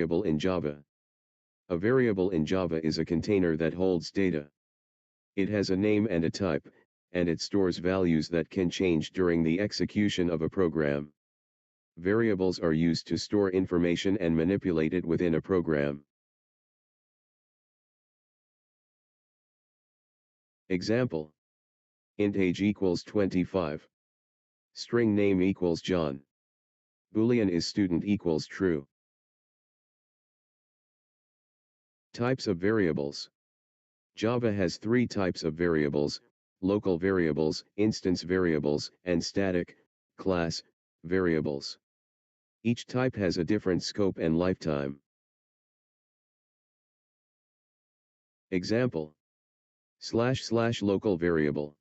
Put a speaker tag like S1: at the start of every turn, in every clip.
S1: variable in Java. A variable in Java is a container that holds data. It has a name and a type, and it stores values that can change during the execution of a program. Variables are used to store information and manipulate it within a program. Example: int age equals 25. String name equals John. Boolean is student equals true. Types of variables. Java has three types of variables: local variables, instance variables, and static, class, variables. Each type has a different scope and lifetime. Example: / local variable.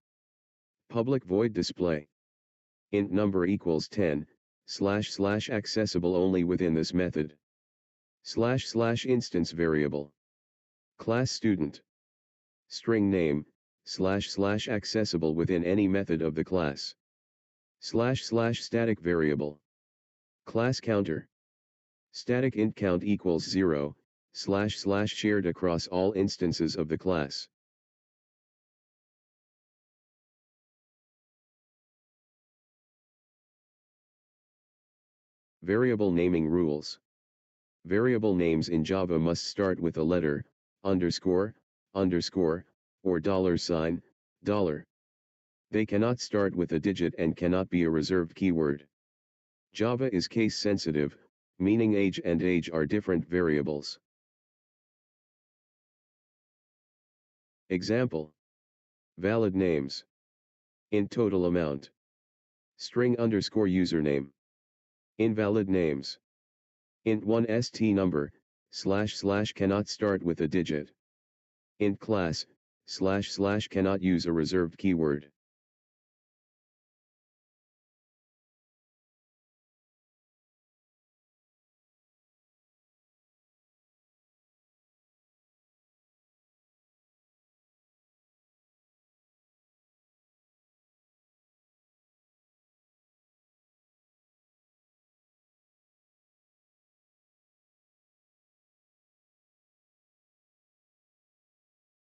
S1: Public void display. Int number equals 10, / accessible only within this method. / instance variable. Class student. String name, / accessible within any method of the class. / static variable. Class counter. Static int count equals 0, / shared across all instances of the class. Variable naming rules. Variable names in Java must start with a letter, underscore, or $sign, $. They cannot start with a digit and cannot be a reserved keyword. Java is case sensitive, meaning age and age are different variables. Example: valid names. Int total amount. String underscore username. Invalid names. Int 1 st number, / cannot start with a digit. Int class, / cannot use a reserved keyword.